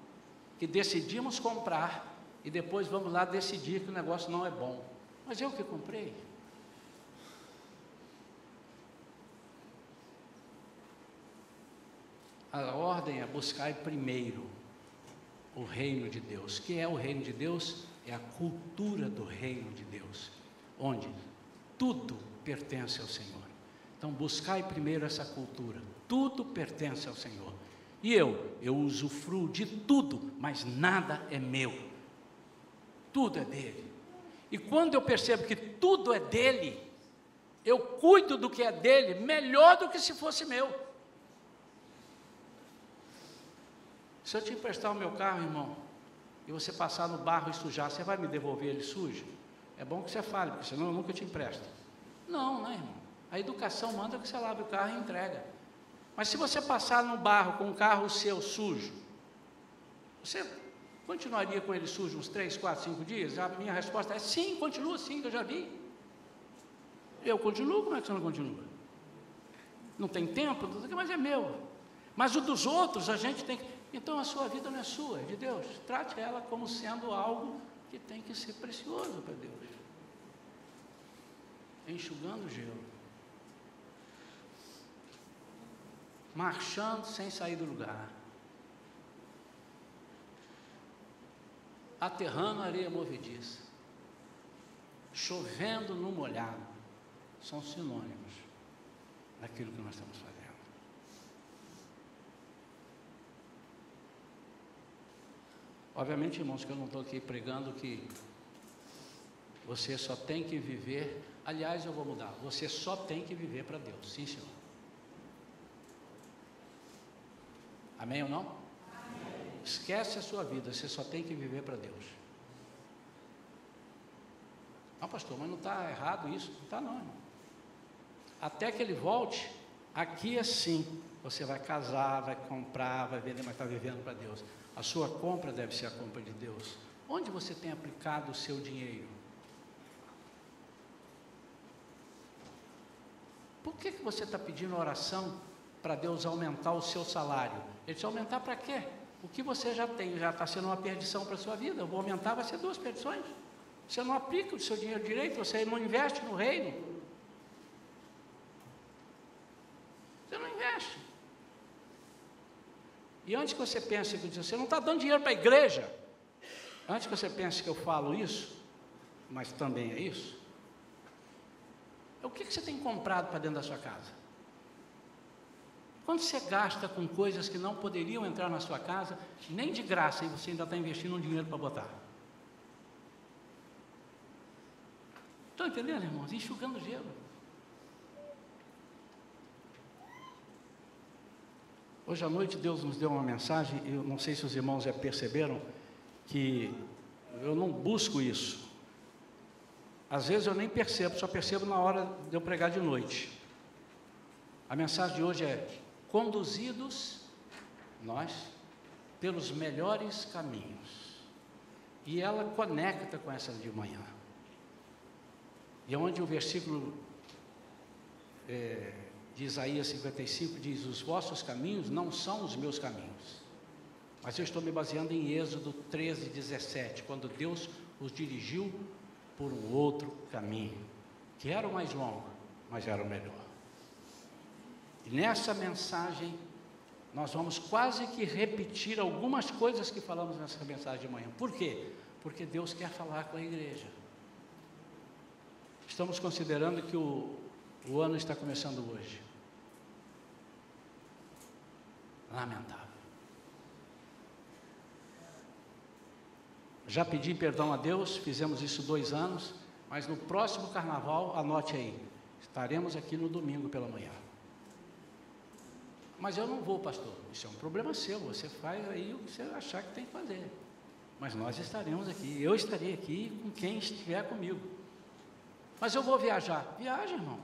que decidimos comprar, e depois vamos lá decidir que o negócio não é bom. Mas eu que comprei. A ordem é buscar primeiro o reino de Deus. O que é o reino de Deus? É a cultura do reino de Deus. onde tudo pertence ao Senhor. Então, buscai primeiro essa cultura. Tudo pertence ao Senhor. E eu usufruo de tudo, mas nada é meu. Tudo é dele. E quando eu percebo que tudo é dele, eu cuido do que é dele melhor do que se fosse meu. Se eu te emprestar o meu carro, irmão, e você passar no barro e sujar, você vai me devolver ele sujo? É bom que você fale, porque senão eu nunca te empresto. Não, né, irmão? A educação manda que você lave o carro e entrega. Mas se você passar no barro com o carro seu sujo, você continuaria com ele sujo uns 3, 4, 5 dias? A minha resposta é sim, continua sim, que eu já vi. Eu continuo, como é que você não continua? Não tem tempo, mas é meu. Mas o dos outros a gente tem que... Então a sua vida não é sua, é de Deus. Trate ela como sendo algo que tem que ser precioso para Deus. Enxugando o gelo. Marchando sem sair do lugar. Aterrando a areia movediça. Chovendo no molhado. São sinônimos daquilo que nós estamos fazendo. Obviamente, irmãos, que eu não estou aqui pregando que você só tem que viver. Aliás, eu vou mudar. Você só tem que viver para Deus. Sim, senhor. Amém ou não? Amém. Esquece a sua vida. Você só tem que viver para Deus. Não, pastor, mas não está errado isso? Não está, não, irmão. Até que ele volte, aqui assim, você vai casar, vai comprar, vai vender, mas está vivendo para Deus. A sua compra deve ser a compra de Deus. Onde você tem aplicado o seu dinheiro? Por que você está pedindo oração para Deus aumentar o seu salário? Ele disse, aumentar para quê? O que você já tem, já está sendo uma perdição para a sua vida. Eu vou aumentar, vai ser 2 perdições. Você não aplica o seu dinheiro direito, você não investe no reino. Você não investe. E antes que você pense que você não está dando dinheiro para a igreja, antes que você pense que eu falo isso, mas também é isso, o que você tem comprado para dentro da sua casa? Quando você gasta com coisas que não poderiam entrar na sua casa, nem de graça, e você ainda está investindo um dinheiro para botar. Estão entendendo, irmãos? Enxugando gelo. Hoje à noite Deus nos deu uma mensagem, eu não sei se os irmãos já perceberam, que eu não busco isso. Às vezes eu nem percebo, só percebo na hora de eu pregar de noite. A mensagem de hoje é: conduzidos, nós, pelos melhores caminhos. E ela conecta com essa de manhã. E onde o versículo de Isaías 55 diz, os vossos caminhos não são os meus caminhos. Mas eu estou me baseando em Êxodo 13, 17, quando Deus os dirigiu por um outro caminho, que era o mais longo, mas era o melhor. E nessa mensagem, nós vamos quase que repetir algumas coisas que falamos nessa mensagem de manhã. Por quê? Porque Deus quer falar com a igreja. Estamos considerando que o ano está começando hoje. Lamentável. Já pedi perdão a Deus, fizemos isso 2 anos, mas no próximo carnaval, anote aí, estaremos aqui no domingo pela manhã. Mas eu não vou, pastor, isso é um problema seu, você faz aí o que você achar que tem que fazer. Mas nós estaremos aqui, eu estarei aqui com quem estiver comigo. Mas eu vou viajar. Viaja, irmão,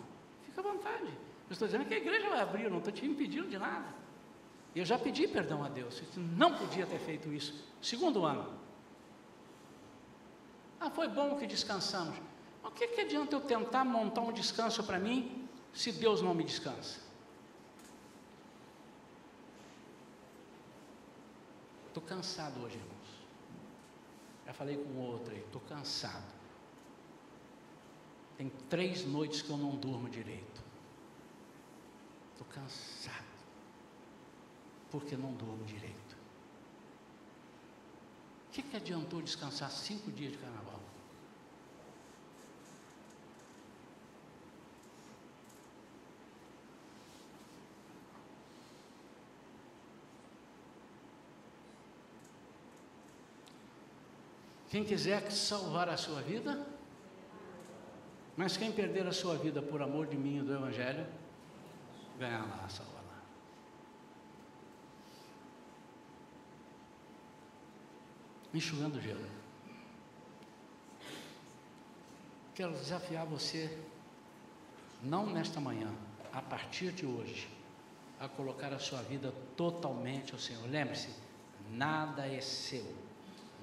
fica à vontade. Eu estou dizendo que a igreja vai abrir, eu não estou te impedindo de nada. E eu já pedi perdão a Deus, não podia ter feito isso. 2º ano. Foi bom que descansamos. Mas o que adianta eu tentar montar um descanso para mim, se Deus não me descansa? Estou cansado hoje, irmãos. Já falei com outro aí, estou cansado. Tem 3 noites que eu não durmo direito. Estou cansado. Porque não durmo direito. O que adiantou descansar 5 dias de carnaval? Quem quiser salvar a sua vida, mas quem perder a sua vida por amor de mim e do Evangelho, ganha lá, salva lá. Enxugando gelo. Quero desafiar você, não nesta manhã, a partir de hoje, a colocar a sua vida totalmente ao Senhor. Lembre-se, nada é seu,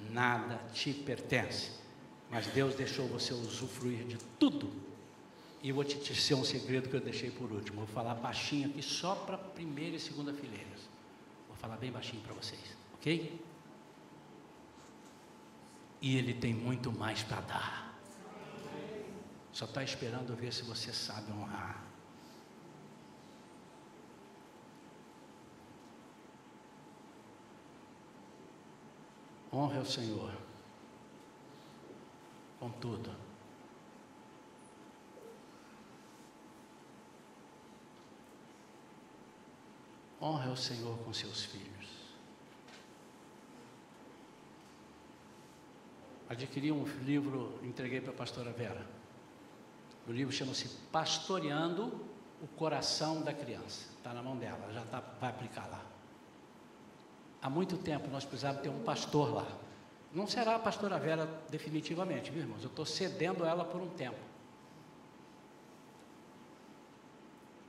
nada te pertence, mas Deus deixou você usufruir de tudo. E eu vou te dizer um segredo que eu deixei por último. Vou falar baixinho aqui só para a primeira e segunda fileiras. Vou falar bem baixinho para vocês, ok? E Ele tem muito mais para dar. Só está esperando ver se você sabe honrar. Honre ao Senhor com tudo. Honre ao Senhor com seus filhos. Adquiri um livro, entreguei para a pastora Vera. O livro chama-se Pastoreando o Coração da Criança. Está na mão dela, vai aplicar lá. Há muito tempo nós precisávamos ter um pastor lá. Não será a pastora Vera definitivamente, viu, irmãos? Eu estou cedendo ela por um tempo.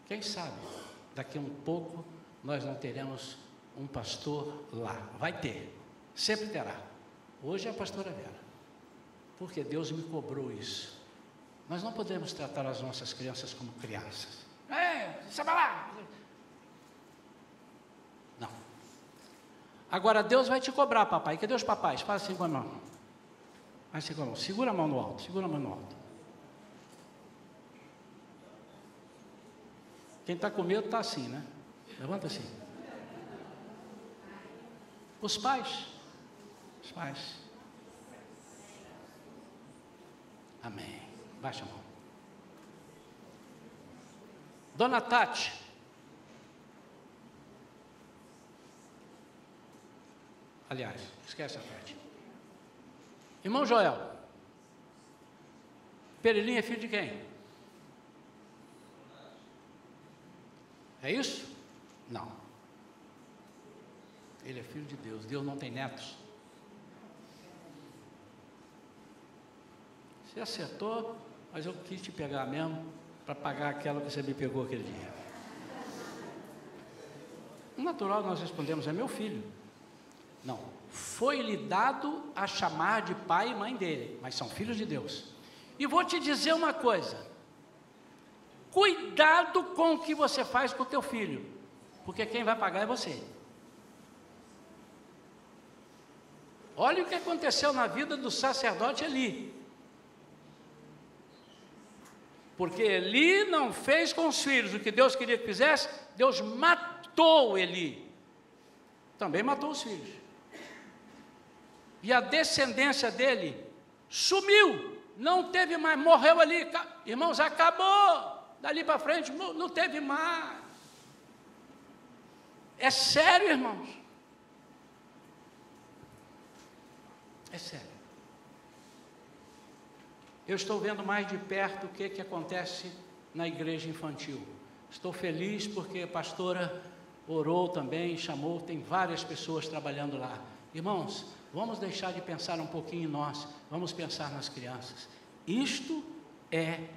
Quem sabe, daqui a um pouco, nós não teremos um pastor lá. Vai ter, sempre terá. Hoje é a pastora Vera, porque Deus me cobrou isso. Nós não podemos tratar as nossas crianças como crianças. Você vai lá. Não. Agora Deus vai te cobrar, papai. Cadê os papais? Faz assim com a mão. Faz assim com a mão. Segura a mão no alto. Segura a mão no alto. Quem está com medo está assim, né? Levanta assim. Os pais. Os pais. Amém. Baixa a mão. Dona Tati. Aliás, esquece a Tati. Irmão Joel. Perelinha é filho de quem? É isso? Não. Ele é filho de Deus. Deus não tem netos. Você acertou, mas eu quis te pegar mesmo para pagar aquela que você me pegou aquele dia. O natural nós respondemos, é meu filho. Não, foi-lhe dado a chamar de pai e mãe dele, mas são filhos de Deus. E vou te dizer uma coisa, cuidado com o que você faz com o teu filho, porque quem vai pagar é você. Olha o que aconteceu na vida do sacerdote Eli. Porque Eli não fez com os filhos o que Deus queria que fizesse, Deus matou Eli. Também matou os filhos. E a descendência dele sumiu, não teve mais, morreu ali. Irmãos, acabou. Dali para frente não teve mais. É sério, irmãos. É sério. Eu estou vendo mais de perto o que acontece na igreja infantil. Estou feliz porque a pastora orou também, chamou, tem várias pessoas trabalhando lá. Irmãos, vamos deixar de pensar um pouquinho em nós, vamos pensar nas crianças. Isto é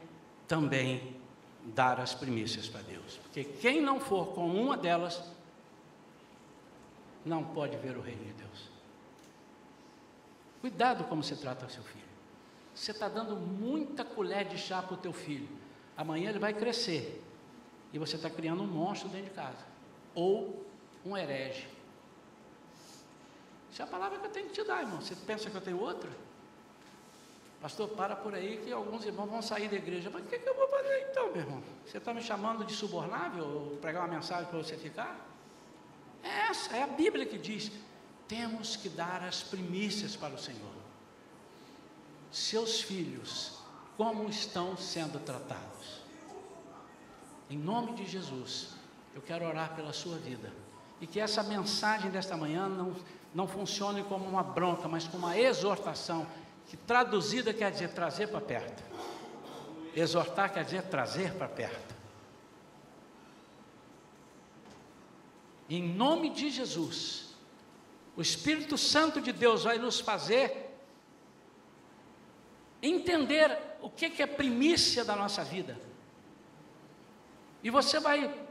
também dar as primícias para Deus. Porque quem não for com uma delas, não pode ver o reino de Deus. Cuidado como você trata o seu filho. Você está dando muita colher de chá para o teu filho. Amanhã ele vai crescer. E você está criando um monstro dentro de casa. Ou um herege. Essa é a palavra que eu tenho que te dar, irmão. Você pensa que eu tenho outra? Pastor, para por aí que alguns irmãos vão sair da igreja. Mas o que eu vou fazer então, meu irmão? Você está me chamando de subornável? Ou pregar uma mensagem para você ficar? É a Bíblia que diz. Temos que dar as primícias para o Senhor. Seus filhos, como estão sendo tratados? Em nome de Jesus, eu quero orar pela sua vida. E que essa mensagem desta manhã não funcione como uma bronca, mas como uma exortação, que traduzida quer dizer trazer para perto. Exortar quer dizer trazer para perto. Em nome de Jesus, o Espírito Santo de Deus vai nos fazer entender o que é primícia da nossa vida. E você vai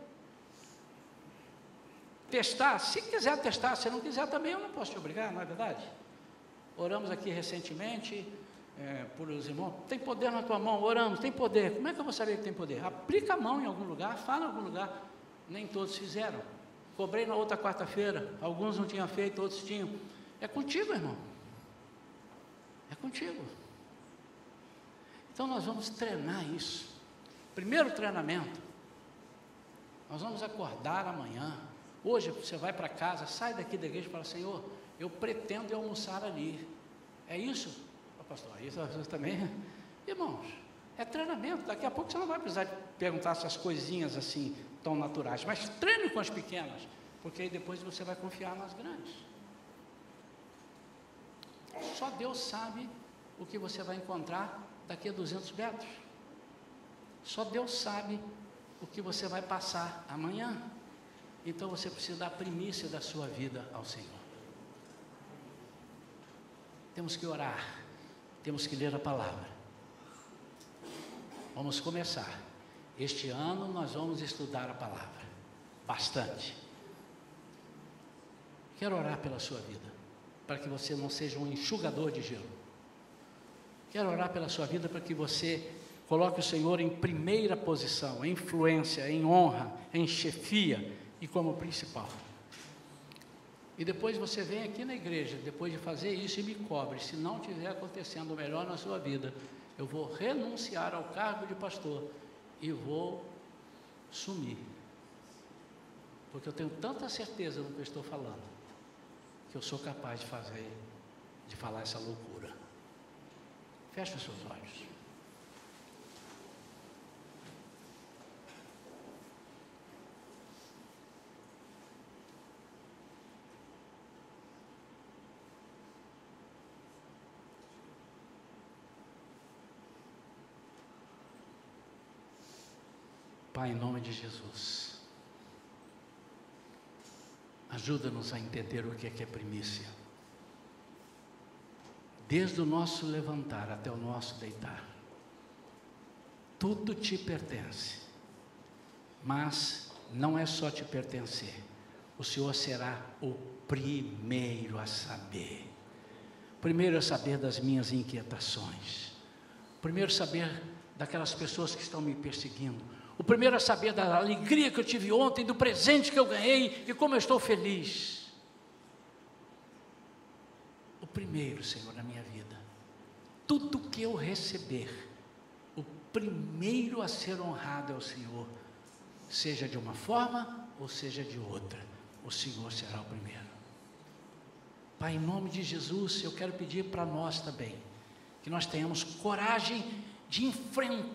testar, se quiser testar, se não quiser também eu não posso te obrigar, não é verdade? Oramos aqui recentemente por os irmãos, tem poder na tua mão, oramos, tem poder. Como é que eu vou saber que tem poder? Aplica a mão em algum lugar, fala em algum lugar. Nem todos fizeram. Cobrei na outra quarta-feira, alguns não tinham feito, outros tinham. É contigo, irmão. É contigo. Então nós vamos treinar isso. Primeiro treinamento, nós vamos acordar amanhã. Hoje você vai para casa, sai daqui da igreja e fala: Senhor, eu pretendo almoçar ali. É isso? Pastor, isso também. Irmãos, é treinamento. Daqui a pouco você não vai precisar perguntar essas coisinhas assim tão naturais, mas treine com as pequenas, porque aí depois você vai confiar nas grandes. Só Deus sabe o que você vai encontrar daqui a 200 metros. Só Deus sabe o que você vai passar amanhã. Então você precisa dar a primícia da sua vida ao Senhor. Temos que orar, temos que ler a palavra. Vamos começar. Este ano nós vamos estudar a palavra, bastante. Quero orar pela sua vida, para que você não seja um enxugador de gelo. Quero orar pela sua vida para que você coloque o Senhor em primeira posição, em influência, em honra, em chefia e como principal. E depois você vem aqui na igreja, depois de fazer isso, e me cobre. Se não estiver acontecendo o melhor na sua vida, eu vou renunciar ao cargo de pastor e vou sumir. Porque eu tenho tanta certeza no que eu estou falando, que eu sou capaz de falar essa loucura. Feche os seus olhos. Pai, em nome de Jesus, ajuda-nos a entender o que é primícia. Desde o nosso levantar até o nosso deitar, tudo te pertence, mas não é só te pertencer, o Senhor será o primeiro a saber. Primeiro a saber das minhas inquietações, primeiro a saber daquelas pessoas que estão me perseguindo, o primeiro a saber da alegria que eu tive ontem, do presente que eu ganhei e como eu estou feliz. O primeiro, Senhor, na minha vida. Tudo que eu receber, o primeiro a ser honrado é o Senhor. Seja de uma forma ou seja de outra, o Senhor será o primeiro. Pai, em nome de Jesus, eu quero pedir para nós também, que nós tenhamos coragem de enfrentar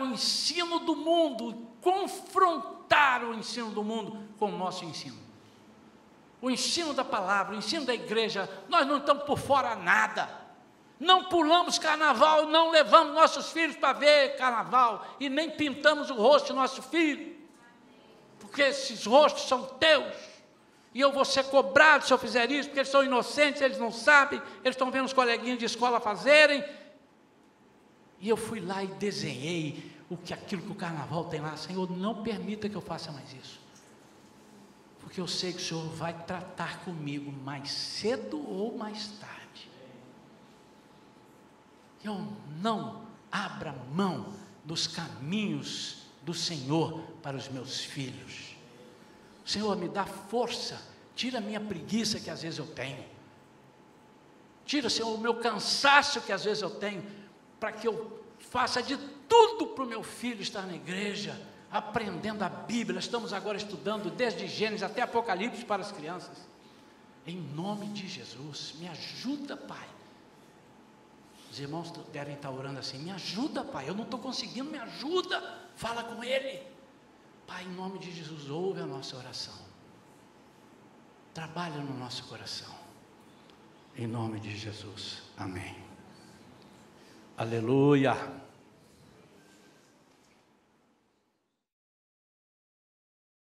o ensino do mundo, confrontar o ensino do mundo com o nosso ensino. O ensino da palavra, o ensino da igreja, nós não estamos por fora nada. Não pulamos carnaval, não levamos nossos filhos para ver carnaval e nem pintamos o rosto do nosso filho, porque esses rostos são teus. E eu vou ser cobrado se eu fizer isso, porque eles são inocentes, eles não sabem, eles estão vendo os coleguinhas de escola fazerem. E eu fui lá e desenhei aquilo que o carnaval tem lá. Senhor, não permita que eu faça mais isso, porque eu sei que o Senhor vai tratar comigo mais cedo ou mais tarde. Eu não abra mão dos caminhos do Senhor para os meus filhos. Senhor, me dá força, tira a minha preguiça que às vezes eu tenho, tira, Senhor, o meu cansaço que às vezes eu tenho, para que eu faça de tudo para o meu filho estar na igreja, aprendendo a Bíblia. Estamos agora estudando desde Gênesis até Apocalipse para as crianças. Em nome de Jesus, me ajuda, Pai. Os irmãos devem estar orando assim: me ajuda, Pai, eu não estou conseguindo, me ajuda, fala com Ele. Pai, em nome de Jesus, ouve a nossa oração, trabalha no nosso coração. em nome de Jesus. Amém. Aleluia.